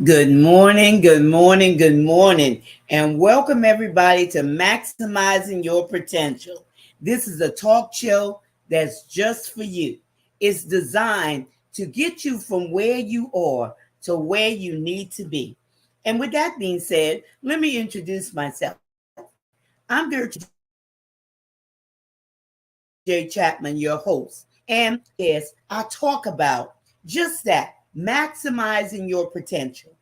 Good morning, good morning, good morning, and welcome everybody to Maximizing Your Potential. This is a talk show that's just for you. It's designed to get you from where you are to where you need to be. And with that being said, let me introduce myself. I'm Gertrude J. Chapman, your host. And yes, I talk about just that, maximizing your potential.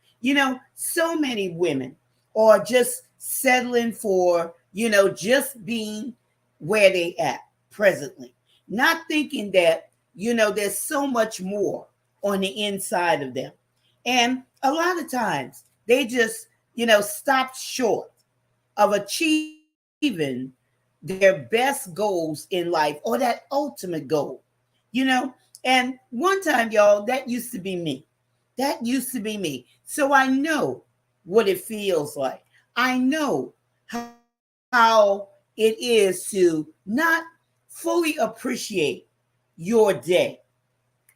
So many women are just settling for, just being where they at presently, not thinking that, there's so much more on the inside of them. And a lot of times they just, stop short of achieving their best goals in life or that ultimate goal, you know. And one time, y'all, that used to be me. That used to be me. So I know what it feels like. I know how it is to not fully appreciate your day.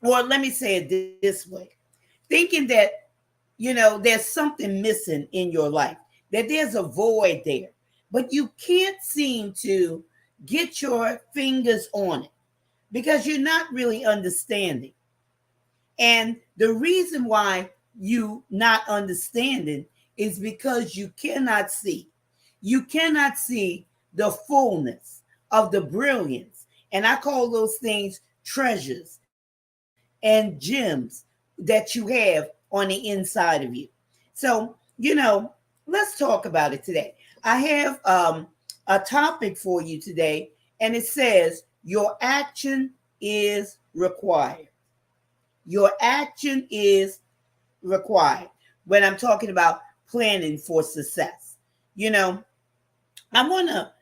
Or let me say it this way, thinking that there's something missing in your life, that there's a void there, but you can't seem to get your fingers on it because you're not really understanding. And the reason why you not understanding is because you cannot see the fullness of the brilliance. And I call those things treasures and gems that you have on the inside of you. So, let's talk about it today. I have a topic for you today, and it says, Your action is required. Your action is required. When I'm talking about planning for success, you know, I wanna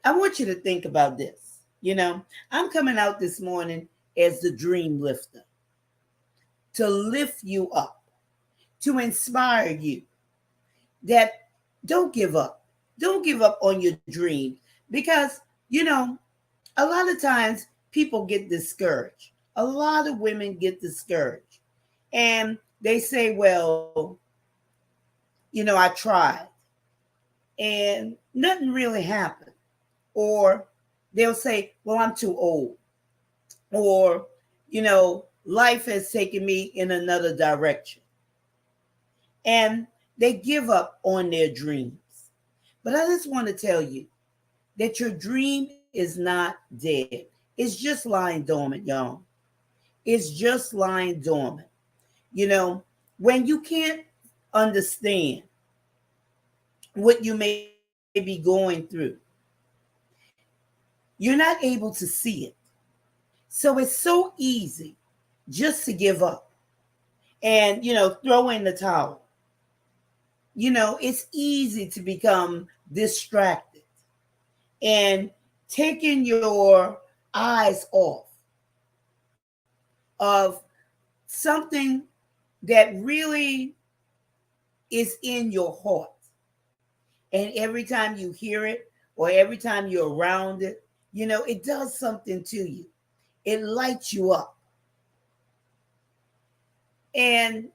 I want you to think about this. I'm coming out this morning as the dream lifter to lift you up, to inspire you that don't give up. Don't give up on your dreams because, you know, a lot of times people get discouraged. A lot of women get discouraged. And they say, well, I tried and nothing really happened. Or they'll say, well, I'm too old. Or, life has taken me in another direction. And they give up on their dreams. But I just want to tell you that your dream is not dead. It's just lying dormant, y'all. It's just lying dormant. When you can't understand what you may be going through, you're not able to see it. So it's so easy just to give up and, throw in the towel. It's easy to become distracted and taking your eyes off of something that really is in your heart. And every time you hear it or every time you're around it, it does something to you. It lights you up. And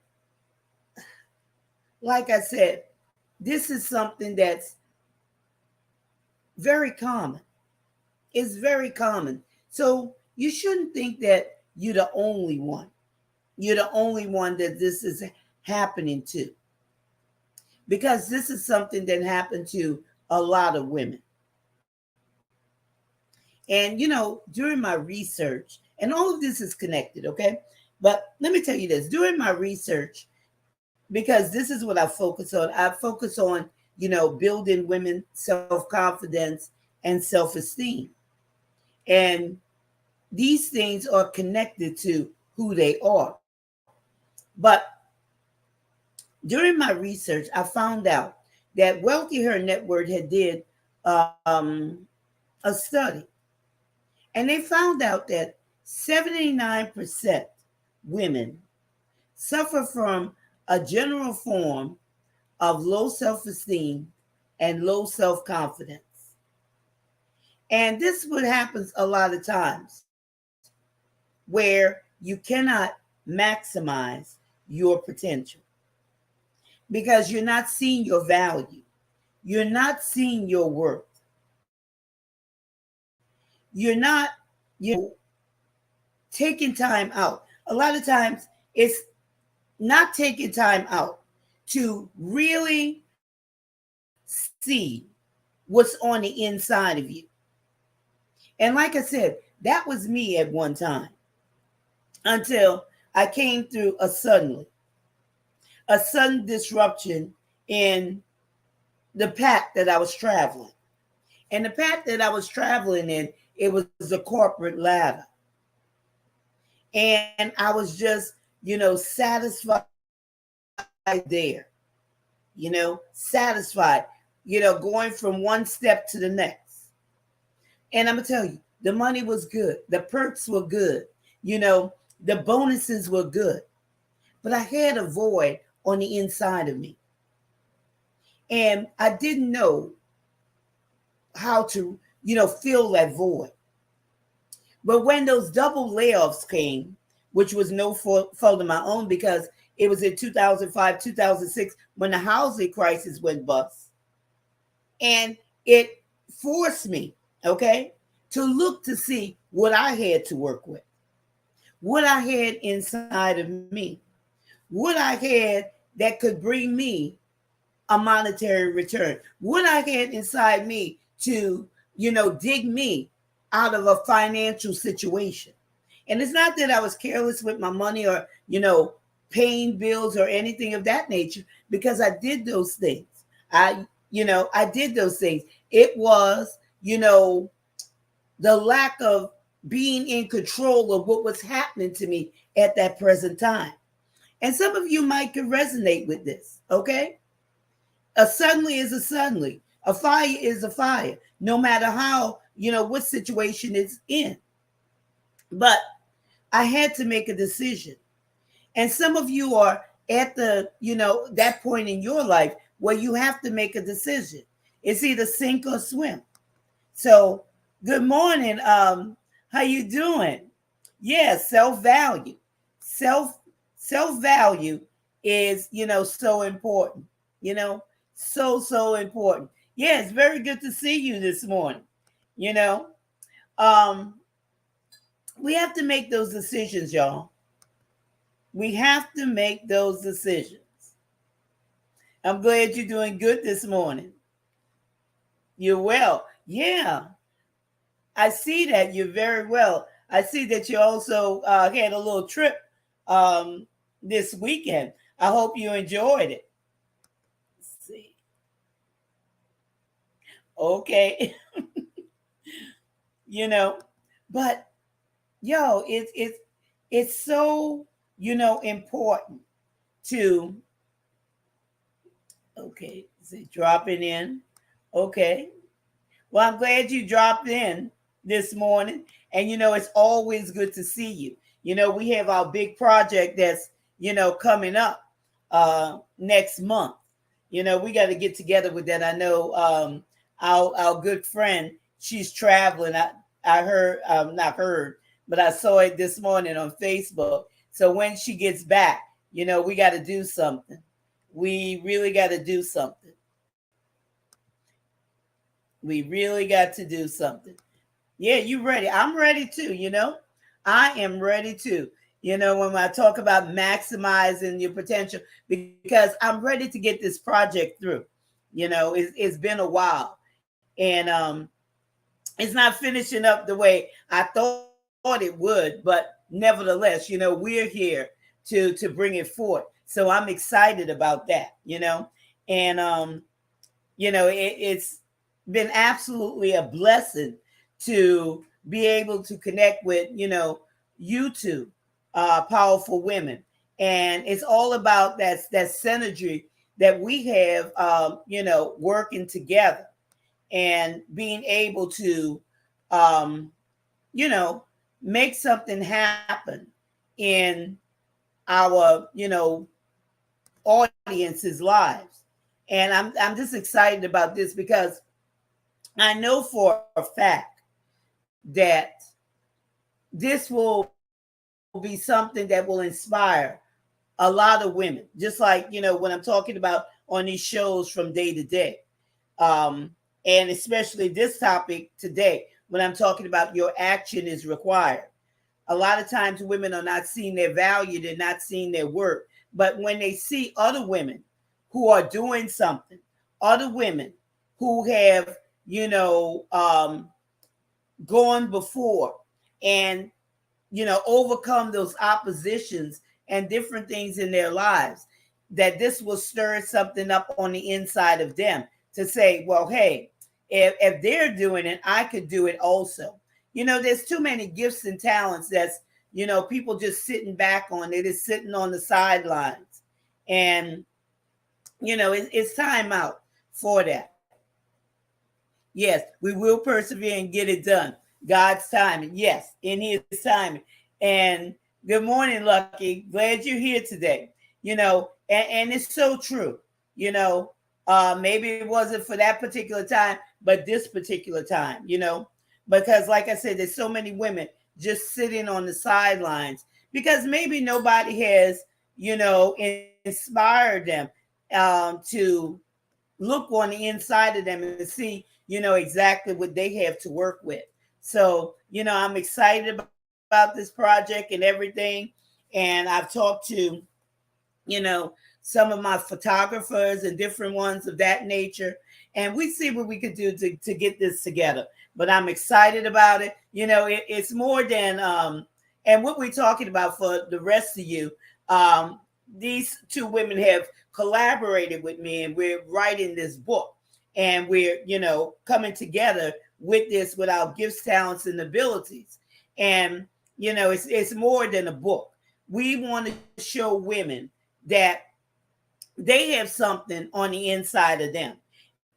like I said, this is something that's very common. It's very common. So you shouldn't think that you're the only one. You're the only one that this is happening to, because this is something that happened to a lot of women. And, during my research, and all of this is connected, okay? But let me tell you this, during my research, because this is what I focus on, building women self confidence and self esteem. And these things are connected to who they are. But during my research, I found out that Wealthy Her Network had did um, a study, and they found out that 79% women suffer from a general form of low self esteem and low self confidence. And this is what happens a lot of times where you cannot maximize your potential. because you're not seeing your value. You're not seeing your worth. You're not, taking time out. A lot of times it's not taking time out to really see what's on the inside of you. And like I said, that was me at one time until I came through a sudden disruption in the path that I was traveling. And the path that I was traveling in, it was a corporate ladder. And I was just, satisfied there, satisfied, going from one step to the next. And I'm going to tell you, the money was good. The perks were good. The bonuses were good. But I had a void on the inside of me. And I didn't know how to, fill that void. But when those double layoffs came, which was no fault of my own, because it was in 2005, 2006, when the housing crisis went bust. And it forced me, to look to see what I had to work with, what I had inside of me, what I had that could bring me a monetary return, what I had inside me to, dig me out of a financial situation. And it's not that I was careless with my money or, paying bills or anything of that nature, because I did those things. I did those things. It was, the lack of being in control of what was happening to me at that present time. And some of you might could resonate with this, okay? A suddenly is a suddenly. A fire is a fire, no matter how, what situation it's in. But I had to make a decision. And some of you are at the, that point in your life where you have to make a decision. It's either sink or swim. So, good morning. How you doing? Yeah, self-value. Self-value is, so important. So important. Yeah, it's very good to see you this morning. We have to make those decisions, y'all. We have to make those decisions. I'm glad you're doing good this morning. You're well. Yeah, I see that you're very well. I see that you also had a little trip this weekend. I hope you enjoyed it. Let's see. Okay. But it's so, important to, okay, is it dropping in? Okay. Well, I'm glad you dropped in this morning. And, it's always good to see you. We have our big project that's, coming up next month. We got to get together with that. I know our good friend, she's traveling. I heard, not heard, but I saw it this morning on Facebook. So when she gets back, we got to do something. We really got to do something. We really got to do something. Yeah, you ready? I'm ready too, I am ready too. When I talk about maximizing your potential, because I'm ready to get this project through. It's been a while. And it's not finishing up the way I thought it would, but nevertheless, we're here to bring it forth. So I'm excited about that, and it's been absolutely a blessing to be able to connect with, you two powerful women. And it's all about that synergy that we have, working together and being able to, make something happen in our, audience's lives. And I'm just excited about this because I know for a fact that this will be something that will inspire a lot of women, just like, when I'm talking about on these shows from day to day, um, and especially this topic today, when I'm talking about your action is required. A lot of times women are not seeing their value, they're not seeing their worth. But when they see other women who are doing something, other women who have, gone before and, overcome those oppositions and different things in their lives, that this will stir something up on the inside of them to say, well, hey, if they're doing it, I could do it also. There's too many gifts and talents that's, people just sitting back on. They're just sitting on the sidelines. And, it's time out for that. Yes, we will persevere and get it done. God's timing. Yes, in his timing. And good morning, Lucky. Glad you're here today. And it's so true. Maybe it wasn't for that particular time, but this particular time, because like I said, there's so many women just sitting on the sidelines because maybe nobody has, inspired them to look on the inside of them and see, exactly what they have to work with. So, I'm excited about this project and everything. And I've talked to, some of my photographers and different ones of that nature. And we see what we could do to get this together. But I'm excited about it. It's more than, and what we're talking about for the rest of you, these two women have collaborated with me and we're writing this book. And we're, coming together with this, with our gifts, talents, and abilities. And, it's more than a book. We want to show women that they have something on the inside of them.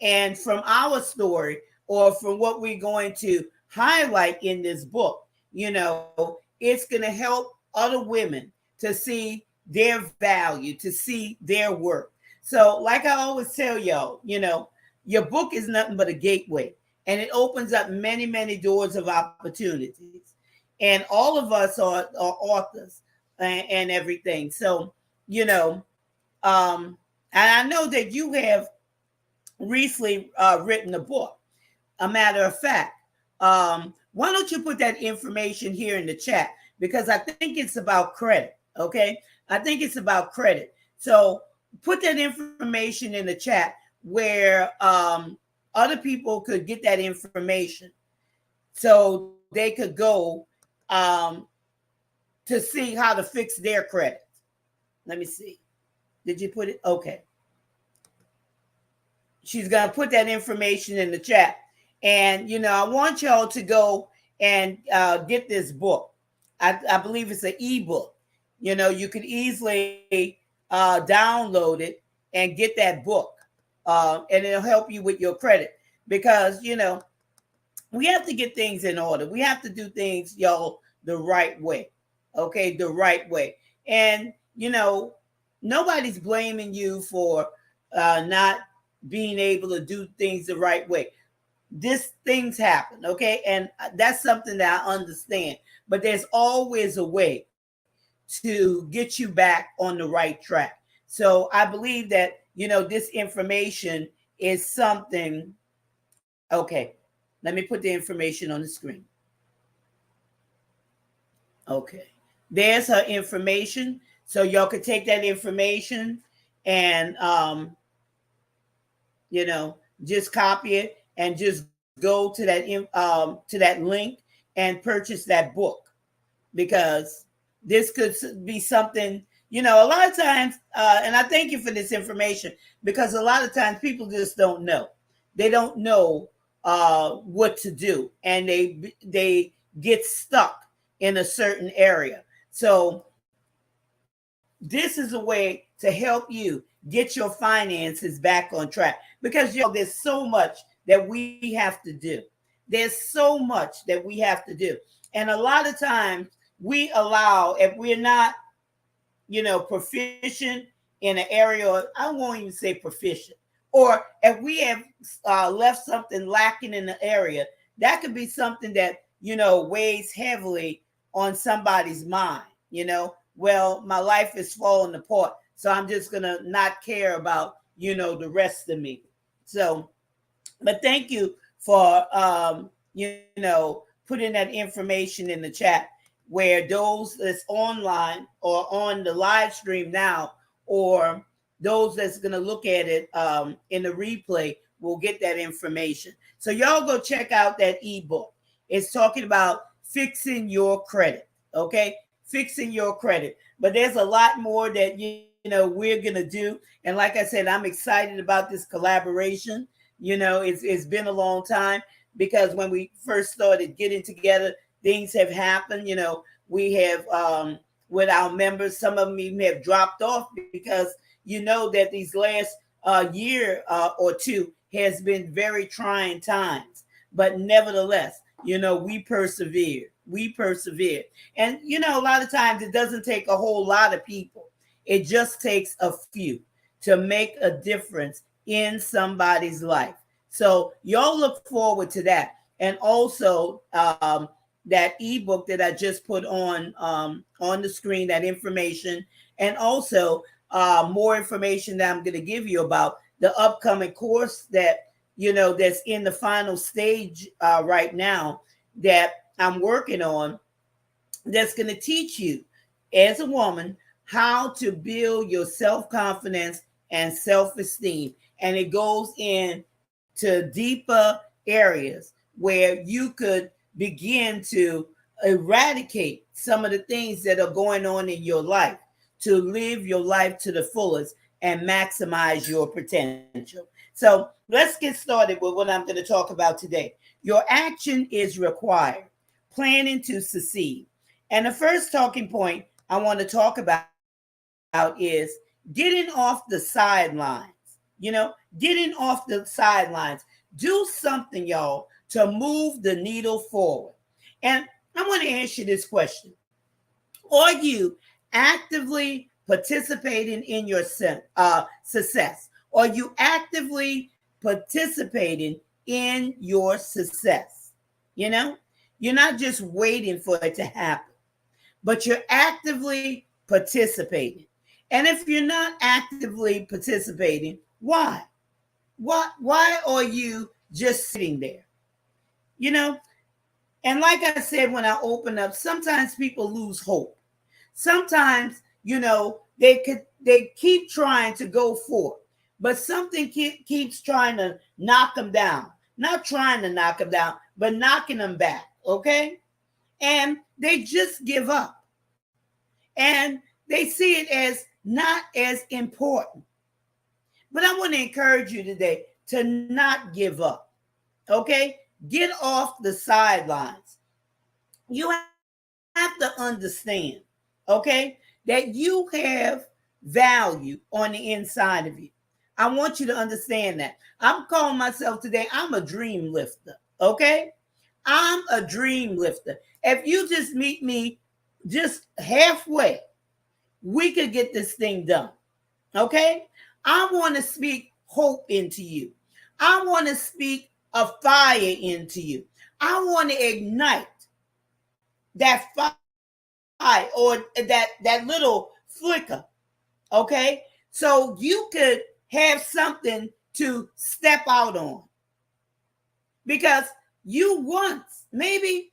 And from our story, or from what we're going to highlight in this book, it's going to help other women to see their value, to see their work. So like I always tell y'all, your book is nothing but a gateway, and it opens up many, many doors of opportunities. And all of us are authors and everything. So, and I know that you have recently written a book. A matter of fact, why don't you put that information here in the chat? Because I think it's about credit. Okay. I think it's about credit. So put that information in the chat where other people could get that information so they could go to see how to fix their credit. Let me see. Did you put it? Okay. She's going to put that information in the chat. And, I want y'all to go and get this book. I believe it's an ebook. You could easily download it and get that book. And it'll help you with your credit because, we have to get things in order. We have to do things, y'all, the right way. Okay, the right way. And, nobody's blaming you for not being able to do things the right way. Things happen, okay? And that's something that I understand. But there's always a way to get you back on the right track. So I believe that, this information is something. Okay, let me put the information on the screen. Okay, there's her information. So y'all could take that information and, just copy it and just go to that link and purchase that book, because this could be something, a lot of times, and I thank you for this information, because a lot of times people just don't know. They don't know what to do, and they get stuck in a certain area. So this is a way to help you get your finances back on track, because there's so much that we have to do. There's so much that we have to do. And a lot of times we allow, if we're not, proficient in an area, or I won't even say proficient, or if we have left something lacking in the area, that could be something that, weighs heavily on somebody's mind, well, my life is falling apart, so I'm just gonna not care about, the rest of me. So, but thank you for putting that information in the chat, where those that's online or on the live stream now, or those that's going to look at it in the replay, will get that information. So y'all go check out that ebook. It's talking about fixing your credit. Okay, fixing your credit. But there's a lot more that we're going to do. And like I said, I'm excited about this collaboration. It's been a long time, because when we first started getting together, things have happened. We have with our members, some of them even have dropped off, because that these last year or two has been very trying times. But nevertheless, we persevered. We persevered. And a lot of times it doesn't take a whole lot of people. It just takes a few to make a difference in somebody's life. So y'all look forward to that. And also that ebook that I just put on the screen, that information, and also more information that I'm going to give you about the upcoming course that that's in the final stage right now, that I'm working on, that's going to teach you as a woman how to build your self-confidence and self-esteem. And it goes into deeper areas where you could begin to eradicate some of the things that are going on in your life, to live your life to the fullest and maximize your potential. So let's get started with what I'm going to talk about today. Your action is required. Planning to succeed. And the first talking point I want to talk about is getting off the sidelines. Getting off the sidelines. Do something, y'all, to move the needle forward. And I want to ask you this question. Are you actively participating in your success? Are you actively participating in your success? You're not just waiting for it to happen, but you're actively participating. And if you're not actively participating, why? Why are you just sitting there? And like I said, when I open up, sometimes people lose hope. Sometimes, they keep trying to go forward, but something keeps trying to knock them down. Not trying to knock them down, but knocking them back. Okay. And they just give up. And they see it as not as important. But I want to encourage you today to not give up. Okay? Get off the sidelines. You have to understand, okay, that you have value on the inside of you. I want you to understand that. I'm calling myself today, I'm a dream lifter. Okay? I'm a dream lifter. If you just meet me just halfway, we could get this thing done. Okay? I want to speak hope into you. I want to speak a fire into you. I want to ignite that fire, or that little flicker. Okay? So you could have something to step out on. Because you once, maybe,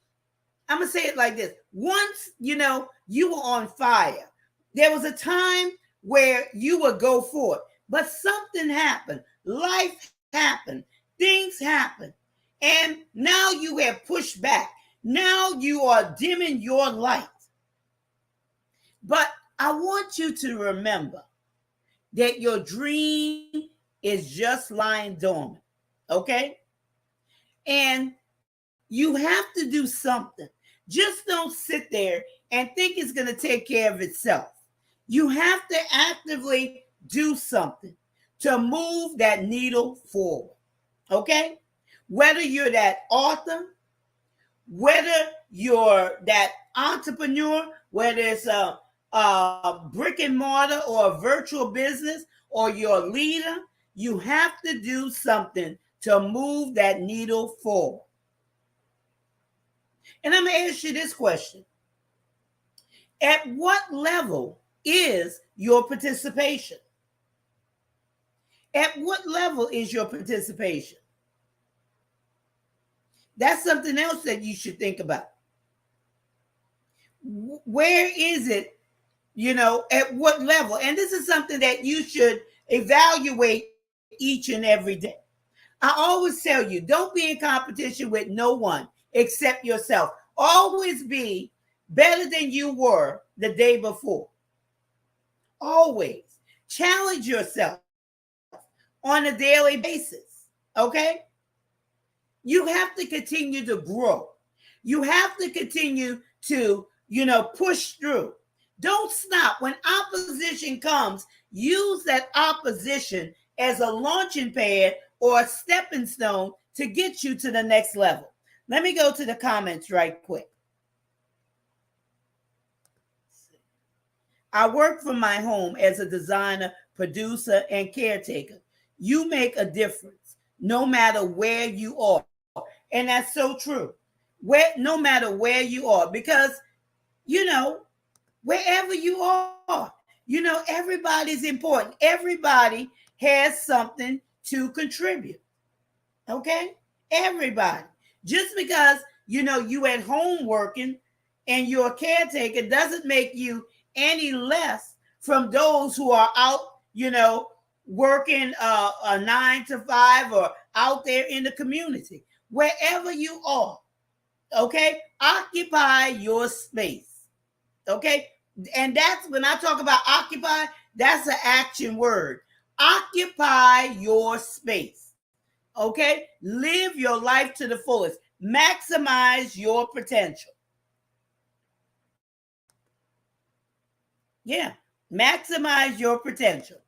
I'm going to say it like this. Once, you were on fire. There was a time where you would go for it, but something happened. Life happened. Things happened. And now you have pushed back. Now you are dimming your light. But I want you to remember that your dream is just lying dormant. Okay? And you have to do something. Just don't sit there and think it's going to take care of itself. You have to actively do something to move that needle forward. Okay? Whether you're that author, whether you're that entrepreneur, whether it's a brick and mortar or a virtual business, or you're a leader, you have to do something to move that needle forward. And I'm going to ask you this question. At what level is your participation? At what level is your participation? That's something else that you should think about. Where is it, at what level? And this is something that you should evaluate each and every day. I always tell you, don't be in competition with no one except yourself. Always be better than you were the day before. Always challenge yourself on a daily basis. Okay? You have to continue to grow. You have to continue to, push through. Don't stop. When opposition comes, use that opposition as a launching pad or a stepping stone to get you to the next level. Let me go to the comments right quick. I work from my home as a designer, producer, and caretaker. You make a difference no matter where you are. And that's so true. No matter where you are, because, wherever you are, everybody's important. Everybody has something to contribute. Okay? Everybody. Just because, you at home working and you're a caretaker doesn't make you any less from those who are out, working a 9 to 5 or out there in the community. Wherever you are, okay, occupy your space. Okay? And that's when I talk about occupy, that's an action word. Occupy your space. Okay? Live your life to the fullest. Maximize your potential. Yeah. Maximize your potential.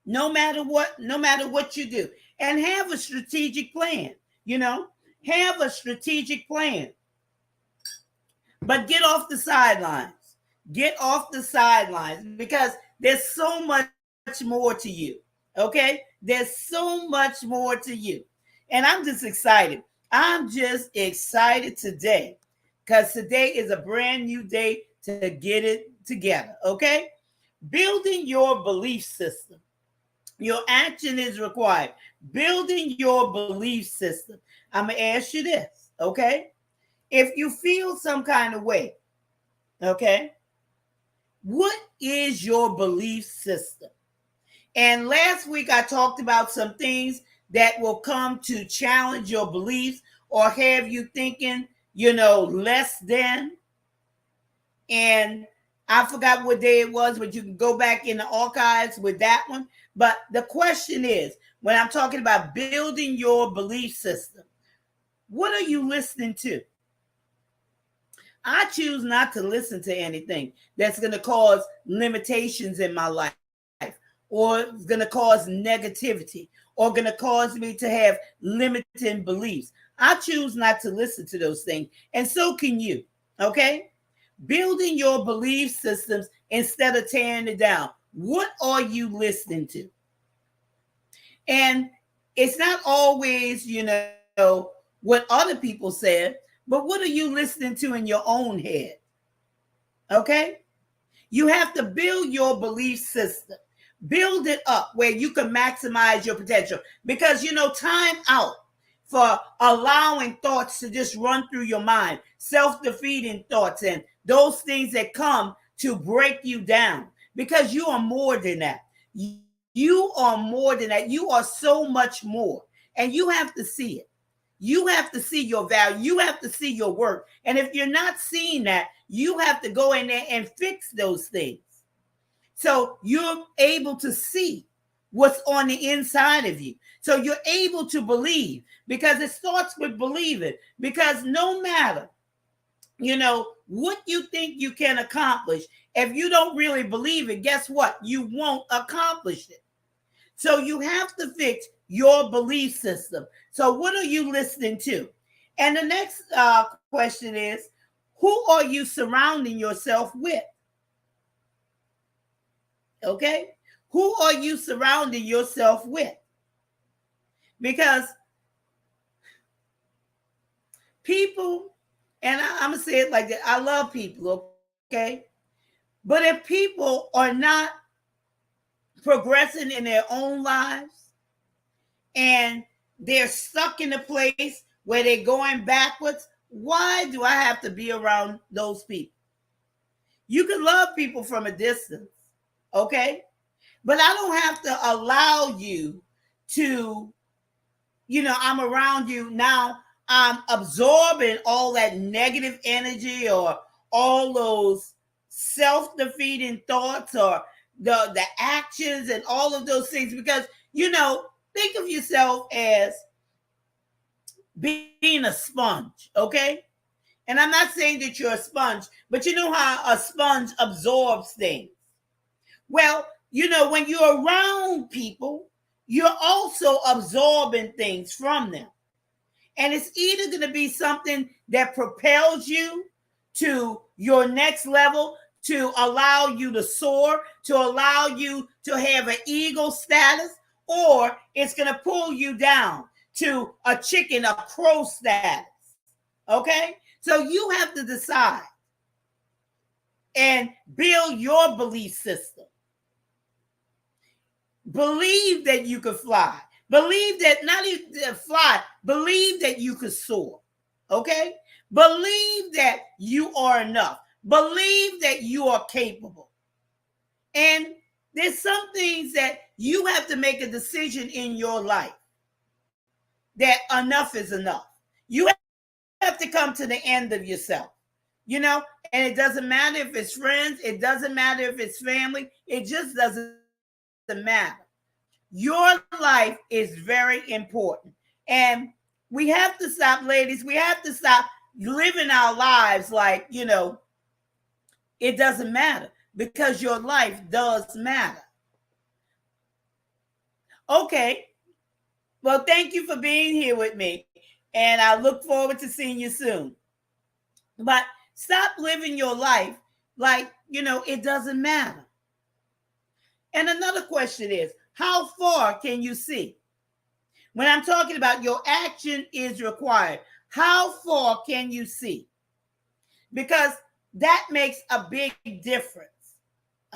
No matter what you do. And have a strategic plan. Have a strategic plan. But get off the sidelines. Get off the sidelines because there's so much more to you. Okay? There's so much more to you. And I'm just excited. I'm just excited today because today is a brand new day to get it together. Okay? Building your belief system. Your action is required. Building your belief system. I'm going to ask you this. Okay? If you feel some kind of way, okay, what is your belief system? And last week I talked about some things that will come to challenge your beliefs or have you thinking, less than. And I forgot what day it was, but you can go back in the archives with that one. But the question is, when I'm talking about building your belief system, what are you listening to? I choose not to listen to anything that's going to cause limitations in my life or it's going to cause negativity or going to cause me to have limiting beliefs. I choose not to listen to those things. And so can you. Okay? Building your belief systems instead of tearing it down. What are you listening to? And it's not always, what other people said, but what are you listening to in your own head? Okay? You have to build your belief system. Build it up where you can maximize your potential. Because, time out for allowing thoughts to just run through your mind, self-defeating thoughts and those things that come to break you down. Because you are more than that. You are more than that. You are so much more. And you have to see it. You have to see your value. You have to see your work. And if you're not seeing that, you have to go in there and fix those things. So you're able to see what's on the inside of you. So you're able to believe because it starts with believing. Because no matter, what you think you can accomplish, if you don't really believe it, guess what? You won't accomplish it. So you have to fix your belief system. So what are you listening to? And the next question is, who are you surrounding yourself with? Okay? Who are you surrounding yourself with? Because people, and I'm going to say it like that, I love people, okay? Okay. But if people are not progressing in their own lives and they're stuck in a place where they're going backwards, why do I have to be around those people? You can love people from a distance, okay? But I don't have to allow you to, I'm around you now. I'm absorbing all that negative energy or all those self-defeating thoughts or the actions and all of those things because, think of yourself as being a sponge, okay? And I'm not saying that you're a sponge, but you know how a sponge absorbs things. Well, when you're around people, you're also absorbing things from them. And it's either going to be something that propels you to your next level, to allow you to soar, to allow you to have an ego status, or it's going to pull you down to a chicken, a crow status. Okay? So you have to decide and build your belief system. Believe that you could fly. Believe that not even fly, believe that you could soar. Okay? Believe that you are enough. Believe that you are capable. And there's some things that you have to make a decision in your life that enough is enough. You have to come to the end of yourself, and it doesn't matter if it's friends, it doesn't matter if it's family, it just doesn't matter. Your life is very important. And we have to stop, ladies, we have to stop living our lives like, it doesn't matter because your life does matter. Okay. Well, thank you for being here with me. And I look forward to seeing you soon. But stop living your life like, it doesn't matter. And another question is, how far can you see? When I'm talking about your action is required, how far can you see? Because that makes a big difference.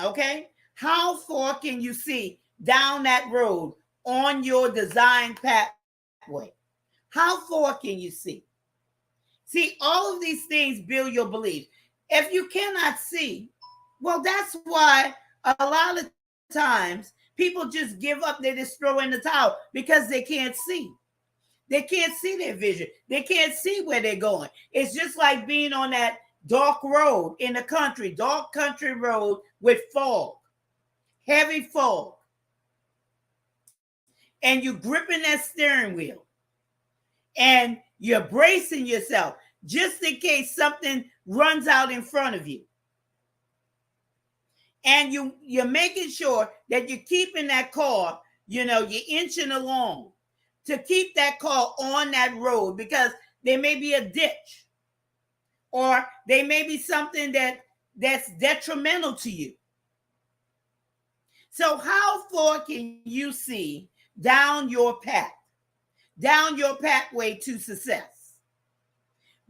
Okay? How far can you see down that road on your design pathway? How far can you see? See, all of these things build your beliefs. If you cannot see, well, that's why a lot of times people just give up. They just throw in the towel because they can't see. They can't see their vision. They can't see where they're going. It's just like being on that dark road in the country, dark country road with fog, heavy fog. And you're gripping that steering wheel and you're bracing yourself just in case something runs out in front of you. And you're making sure that you're keeping that car, you're inching along to keep that car on that road because there may be a ditch or there may be something that's detrimental to you. So how far can you see down your path, down your pathway to success?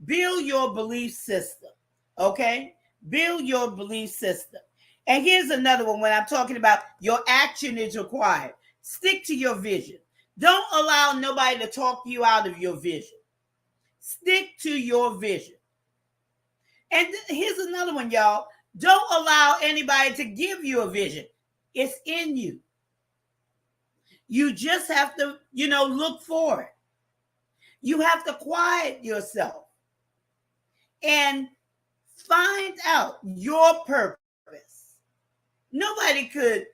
Build your belief system, okay? Build your belief system. And here's another one when I'm talking about your action is required. Stick to your vision. Don't allow nobody to talk you out of your vision. Stick to your vision. And here's another one, y'all. Don't allow anybody to give you a vision. It's in you. You just have to, look for it. You have to quiet yourself and find out your purpose. Nobody could,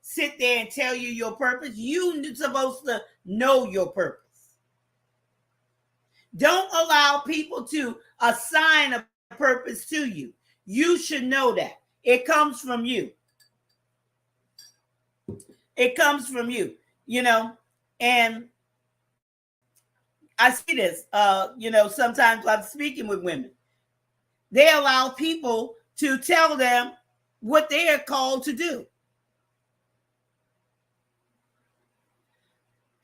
sit there and tell you your purpose. You're supposed to know your purpose. Don't allow people to assign a purpose to you. You should know that. It comes from you. It comes from you, and I see this, sometimes I'm speaking with women. They allow people to tell them what they are called to do.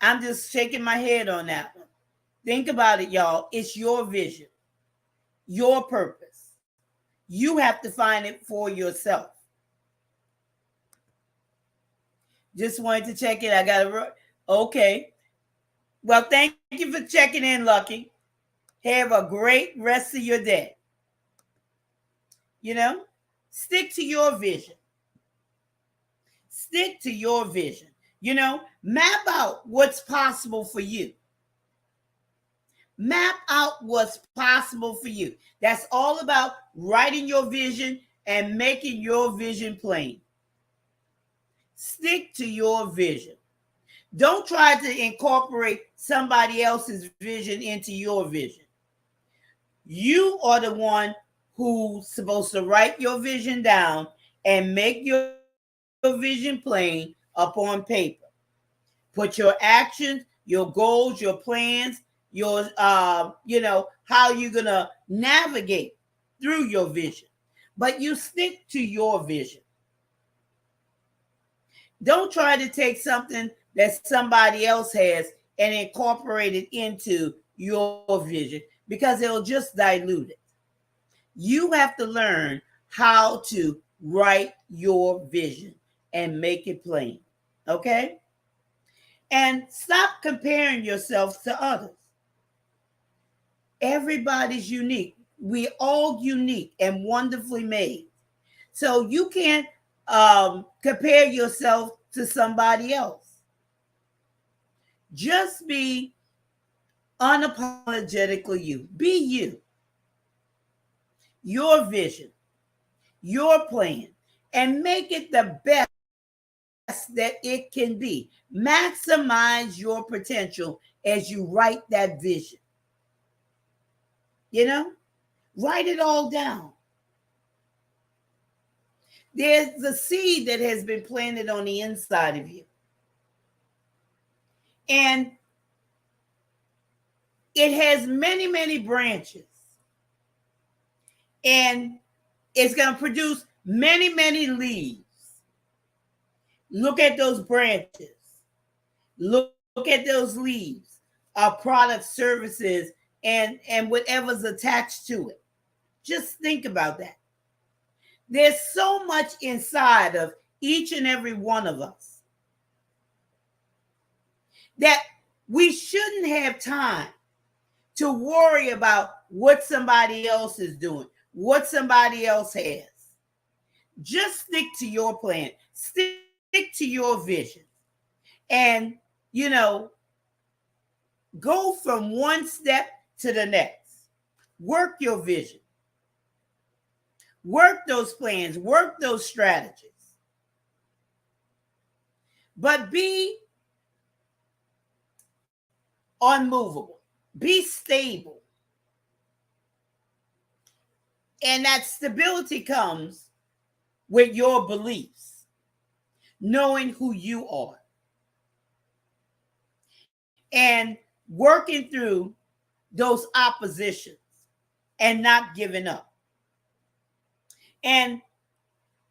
I'm just shaking my head on that one. Think about it, y'all. It's your vision, your purpose. You have to find it for yourself. Just wanted to check it. I got it. Okay. Well, thank you for checking in, Lucky. Have a great rest of your day. You know, stick to your vision. Stick to your vision. You know, map out what's possible for you. Map out what's possible for you. That's all about writing your vision and making your vision plain. Stick to your vision. Don't try to incorporate somebody else's vision into your vision. You are the one who's supposed to write your vision down and make your vision plain upon paper. Put your actions, your goals, your plans, your how you're gonna navigate through your vision. But you stick to your vision. Don't try to take something that somebody else has and incorporate it into your vision, because it'll just dilute it. You have to learn how to write your vision and make it plain. Okay? And stop comparing yourself to others. Everybody's unique. We're all unique and wonderfully made. So you can't compare yourself to somebody else. Just be unapologetically you. Be you. Your vision, your plan, and make it the best that it can be. Maximize your potential as you write that vision. You know, write it all down. There's the seed that has been planted on the inside of you. And it has many, many branches. And it's going to produce many, many leaves. Look at those branches. Look at those leaves. Products, services, and whatever's attached to it. Just think about that. There's so much inside of each and every one of us that we shouldn't have time to worry about what somebody else is doing, what somebody else has. Just stick to your plan. Stick to your vision. And, go from one step to the next. Work your vision. Work those plans. Work those strategies. But be unmovable. Be stable. And that stability comes with your beliefs, knowing who you are, and working through those oppositions and not giving up. And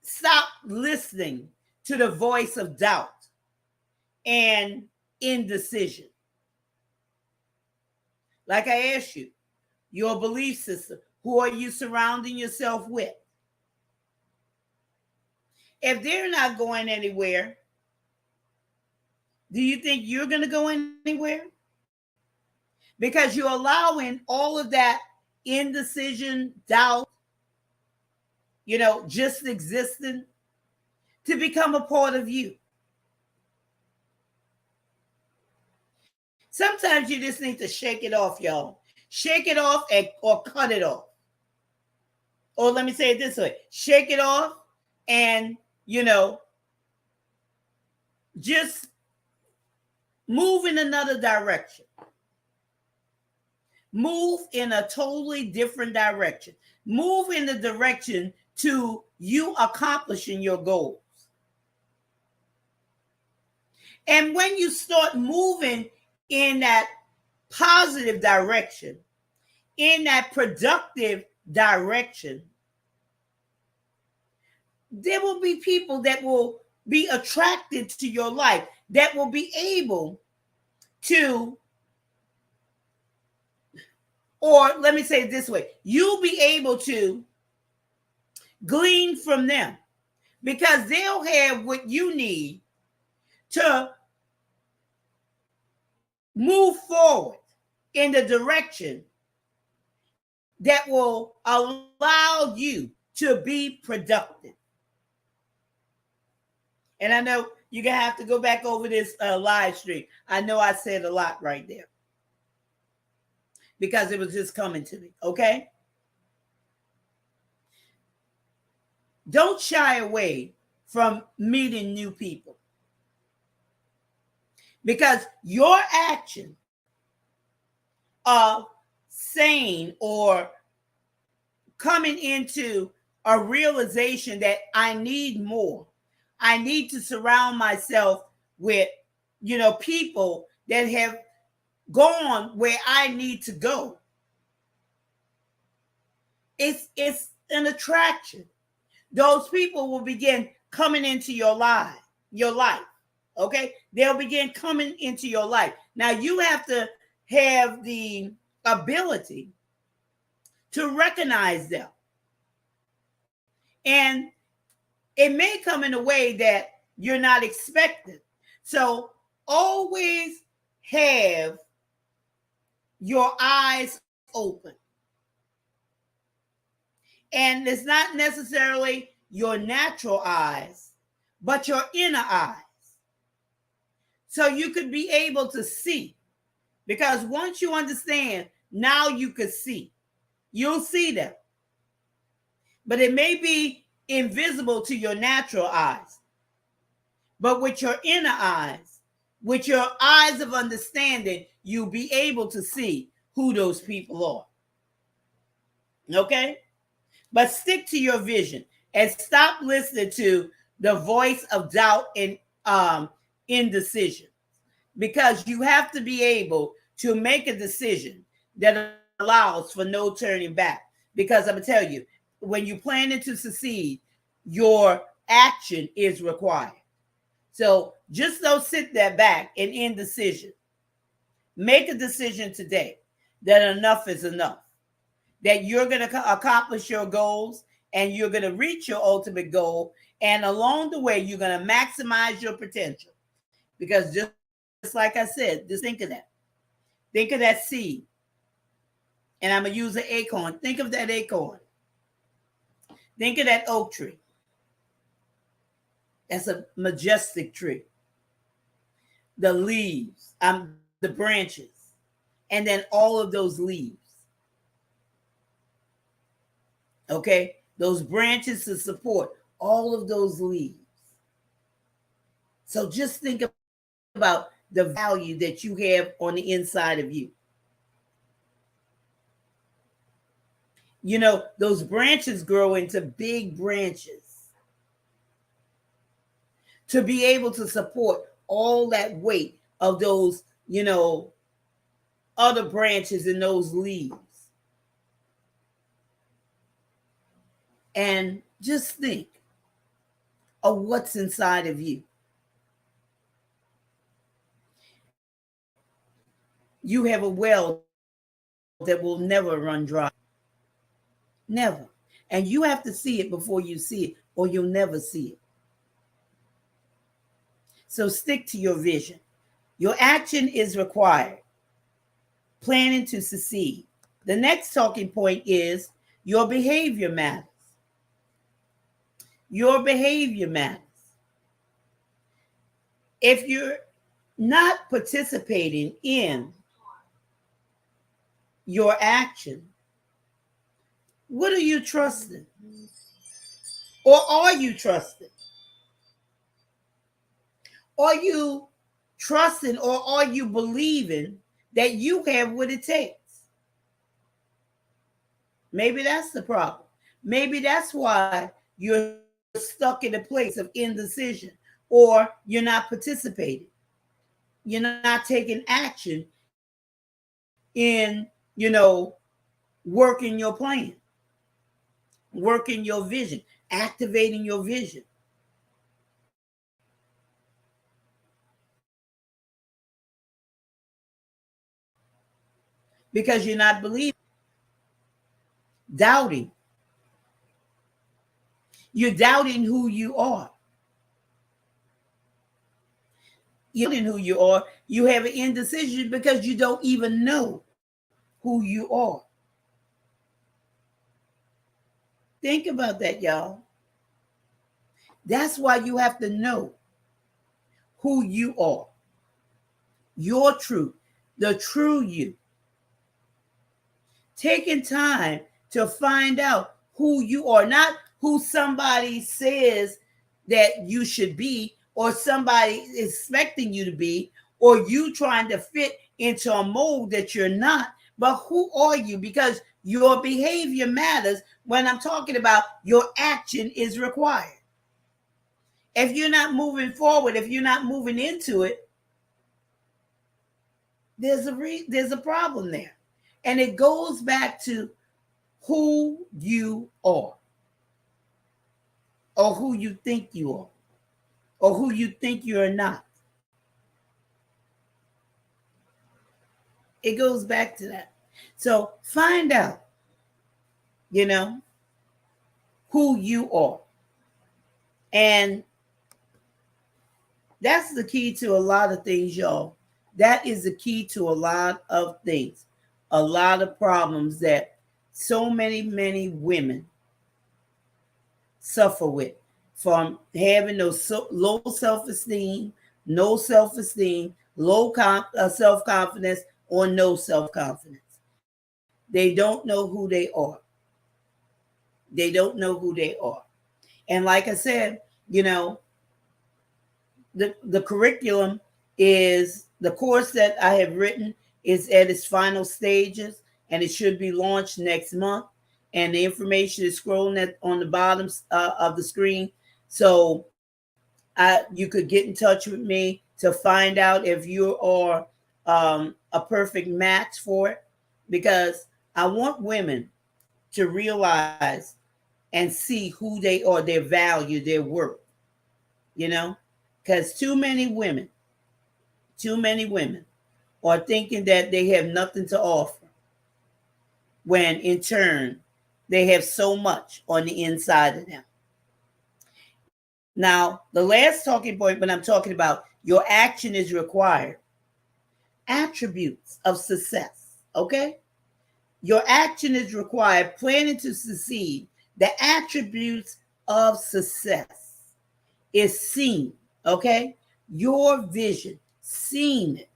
stop listening to the voice of doubt and indecision. Like I asked you, your belief system, who are you surrounding yourself with? If they're not going anywhere, do you think you're going to go anywhere? Because you're allowing all of that indecision, doubt, just existing to become a part of you. Sometimes you just need to shake it off, y'all. Shake it off or cut it off. Or let me say it this way. Shake it off and, just move in another direction. Move in a totally different direction. Move in the direction to you accomplishing your goals. And when you start moving in that positive direction, in that productive direction, there will be people that will be attracted to your life, that will be able to, or let me say it this way, you'll be able to Glean from them, because they'll have what you need to move forward in the direction that will allow you to be productive. And I know you're going to have to go back over this live stream. I know I said a lot right there because it was just coming to me, okay? Don't shy away from meeting new people, because your action of saying or coming into a realization that I need more, I need to surround myself with, people that have gone where I need to go. It's an attraction. Those people will begin coming into your life. Okay? They'll begin coming into your life. Now you have to have the ability to recognize them. And it may come in a way that you're not expecting. So always have your eyes open. And it's not necessarily your natural eyes, but your inner eyes. So you could be able to see. Because once you understand, now you could see. You'll see them. But it may be invisible to your natural eyes. But with your inner eyes, with your eyes of understanding, you'll be able to see who those people are. Okay? But stick to your vision and stop listening to the voice of doubt and indecision, because you have to be able to make a decision that allows for no turning back. Because I'm going to tell you, when you're planning to succeed, your action is required. So just don't sit there back in indecision. Make a decision today that enough is enough, that you're going to accomplish your goals and you're going to reach your ultimate goal. And along the way, you're going to maximize your potential. Because just like I said, just think of that. Think of that seed. And I'm going to use an acorn. Think of that acorn. Think of that oak tree. That's a majestic tree. The leaves, the branches, and then all of those leaves. Okay? Those branches to support all of those leaves. So just think about the value that you have on the inside of you. Those branches grow into big branches to be able to support all that weight of those, other branches and those leaves. And just think of what's inside of you. You have a well that will never run dry. Never. And you have to see it before you see it, or you'll never see it. So stick to your vision. Your action is required. Planning to succeed. The next talking point is your behavior matters. Your behavior matters. If you're not participating in your action, what are you trusting? Or are you trusting? Are you trusting or are you believing that you have what it takes? Maybe that's the problem. Maybe that's why you're stuck in a place of indecision, or you're not participating. You're not taking action in, working your plan, working your vision, activating your vision. Because you're not believing, doubting. You're doubting who you are. You're doubting who you are. You have an indecision because you don't even know who you are. Think about that, y'all. That's why you have to know who you are, your truth, the true you. Taking time to find out who you are, not who somebody says that you should be, or somebody expecting you to be, or you trying to fit into a mold that you're not, but who are you? Because your behavior matters. When I'm talking about your action is required. If you're not moving forward, if you're not moving into it, there's a problem there. And it goes back to who you are, or who you think you are, or who you think you're not. It goes back to that. So find out, who you are. And that's the key to a lot of things, y'all. That is the key to a lot of things, a lot of problems that so many women suffer with, from having no low self-esteem, no self-esteem, low self-confidence, or no self-confidence. They don't know who they are. They don't know who they are. And like I said, the curriculum is, the course that I have written is at its final stages, and it should be launched next month. And the information is scrolling on the bottom of the screen. So you could get in touch with me to find out if you are a perfect match for it, because I want women to realize and see who they are, their value, their worth, because too many women are thinking that they have nothing to offer, when in turn they have so much on the inside of them. Now, the last talking point, when I'm talking about your action is required, attributes of success, okay? Your action is required, planning to succeed. The attributes of success is seen, okay? Your vision, seeing it.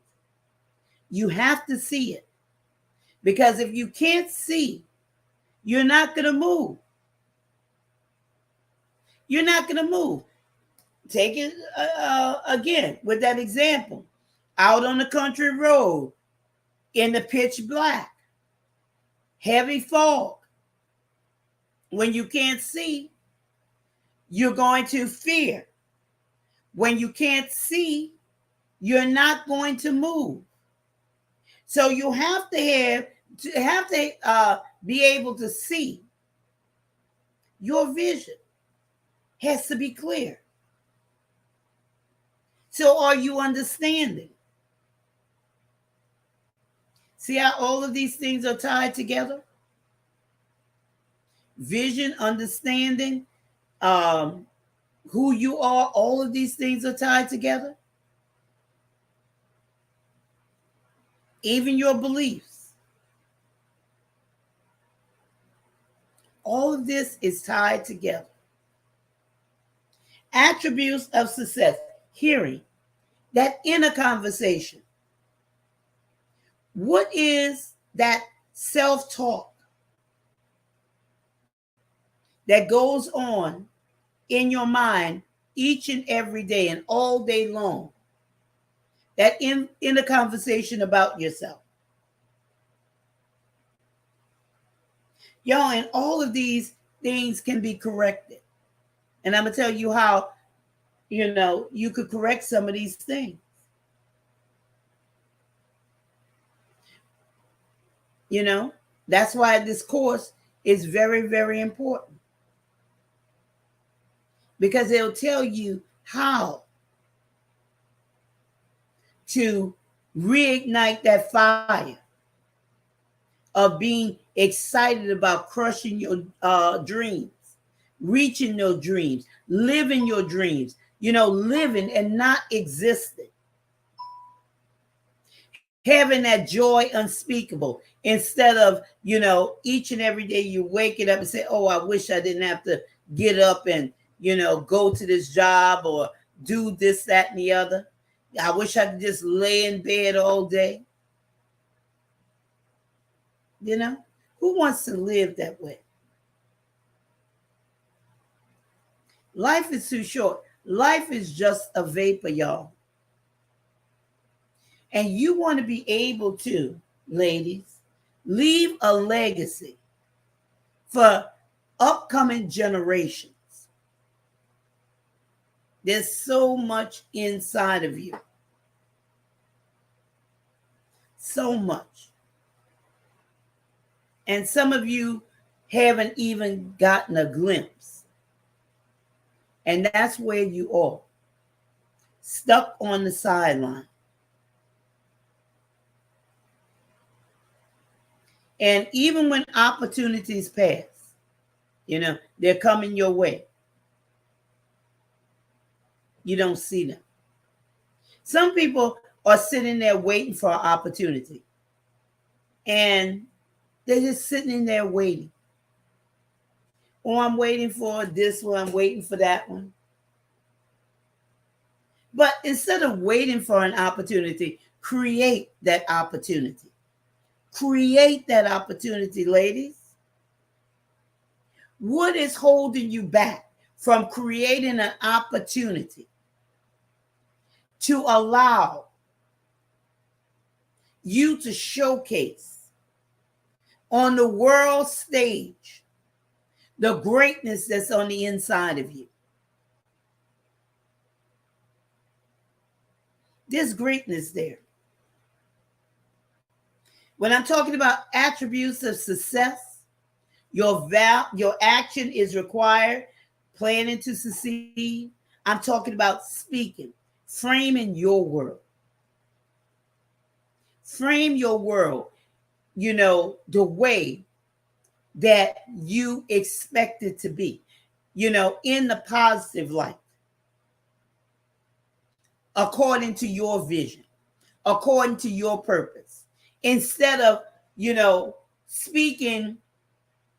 You have to see it. Because if you can't see, you're not going to move. You're not going to move. Take it again with that example. Out on the country road, in the pitch black, heavy fog. When you can't see, you're going to fear. When you can't see, you're not going to move. So you have to be able to see. Your vision has to be clear. So are you understanding? See how all of these things are tied together? Vision, understanding, who you are, all of these things are tied together. Even your beliefs. All of this is tied together. Attributes of success. Hearing, that inner conversation. What is that self-talk that goes on in your mind each and every day and all day long? That inner conversation about yourself. Y'all, and all of these things can be corrected. And I'm going to tell you how, you could correct some of these things. That's why this course is very, very important. Because it'll tell you how to reignite that fire of being excited about crushing your dreams, reaching your dreams, living your dreams, living and not existing. Having that joy unspeakable instead of, each and every day you waking up and say, oh, I wish I didn't have to get up and, go to this job or do this, that, and the other. I wish I could just lay in bed all day. Who wants to live that way? Life is too short. Life is just a vapor, y'all. And you want to be able to, ladies, leave a legacy for upcoming generations. There's so much inside of you. So much. And some of you haven't even gotten a glimpse. And that's where you are. Stuck on the sideline. And even when opportunities pass, they're coming your way. You don't see them. Some people are sitting there waiting for an opportunity. And they're just sitting in there waiting. Oh, I'm waiting for this one. I'm waiting for that one. But instead of waiting for an opportunity, create that opportunity. Create that opportunity, ladies. What is holding you back from creating an opportunity to allow you to showcase on the world stage the greatness that's on the inside of you? There's greatness there. When I'm talking about attributes of success, your action is required, planning to succeed. I'm talking about speaking, framing your world. Frame your world, the way that you expect it to be, in the positive light, according to your vision, according to your purpose. Instead of, speaking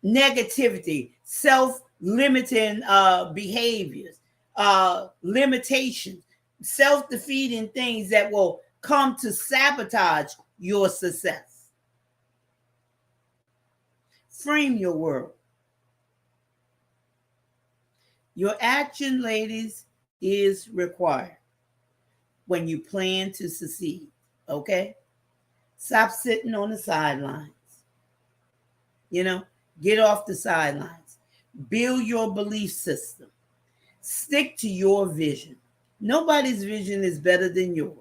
negativity, self-limiting behaviors, limitations, self-defeating things that will come to sabotage your success. Frame your world. Your action, ladies, is required when you plan to succeed, okay? Stop sitting on the sidelines. Get off the sidelines. Build your belief system. Stick to your vision. Nobody's vision is better than yours.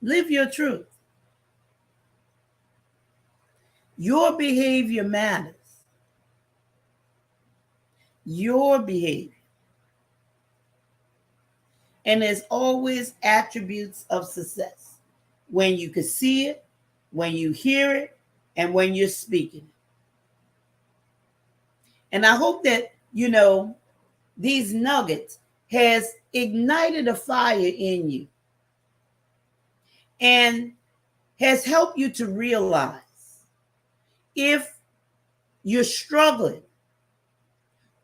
Live your truth. Your behavior matters. Your behavior. And there's always attributes of success. When you can see it, when you hear it, and when you're speaking it. And I hope that, these nuggets has ignited a fire in you and has helped you to realize if you're struggling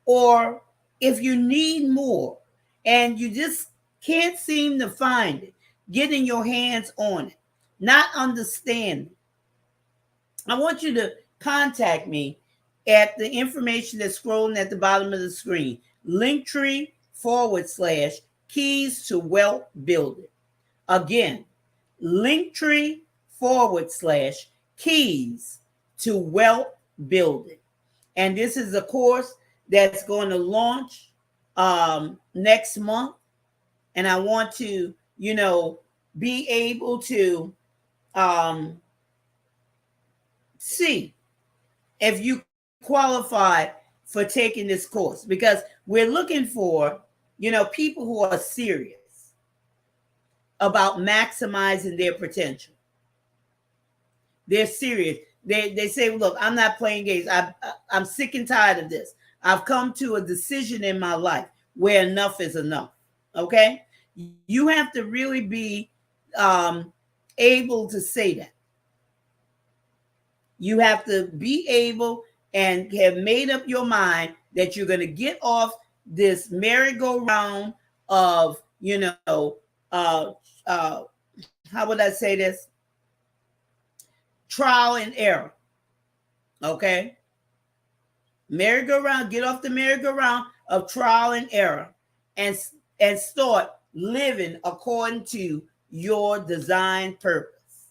or if you need more and you just can't seem to find it, getting your hands on it, not understanding, I want you to contact me at the information that's scrolling at the bottom of the screen. Linktree/keys to wealth building. Again, Linktree/keys to wealth building. And this is a course that's going to launch next month. And I want to, be able to see if you qualify for taking this course, because we're looking for, people who are serious about maximizing their potential. They're serious. They say, look, I'm not playing games. I'm sick and tired of this. I've come to a decision in my life where enough is enough. Okay? You have to really be able to say that. You have to be able and have made up your mind that you're going to get off this merry-go-round of, how would I say this? Trial and error. Okay? Merry-go-round, get off the merry-go-round of trial and error and start living according to your design purpose.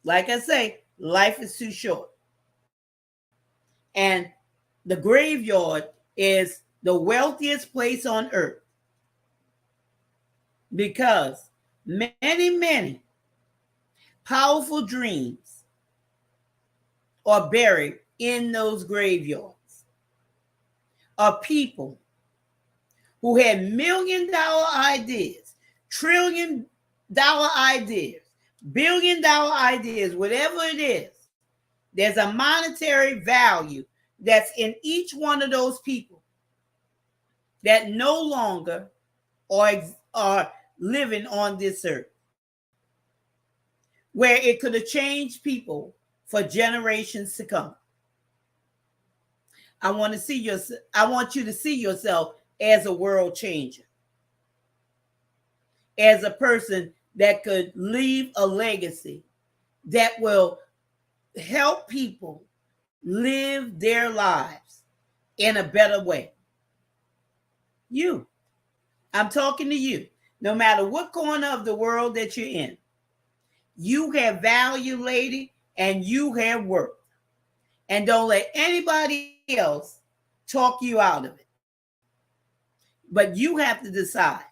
Like I say, life is too short. And the graveyard is the wealthiest place on earth because many, many powerful dreams are buried in those graveyards of people who had $1 million ideas, $1 trillion ideas, $1 billion ideas, whatever it is. There's a monetary value that's in each one of those people that no longer are living on this earth, where it could have changed people for generations to come. I want you to see yourself as a world changer, as a person that could leave a legacy that will help people live their lives in a better way. I'm talking to you. No matter what corner of the world that you're in, you have value, lady, and you have worth. And don't let anybody else talk you out of it. But you have to decide.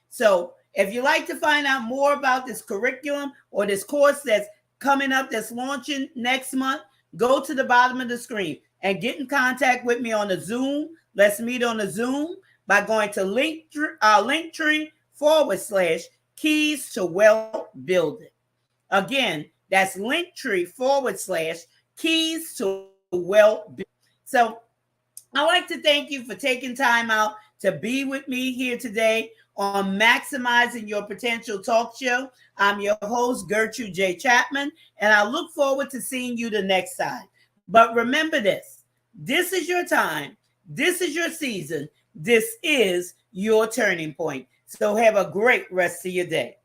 So if you'd like to find out more about this curriculum or this course that's coming up, that's launching next month, go to the bottom of the screen and get in contact with me on a Zoom. Let's meet on a Zoom by going to Linktree/Keys to Wealth Building. Again, that's Linktree/Keys to Wealth Building. So I'd like to thank you for taking time out to be with me here today on Maximizing Your Potential Talk Show. I'm your host, Gertrude J. Chapman, and I look forward to seeing you the next time. But remember this is your time. This is your season. This is your turning point. So have a great rest of your day.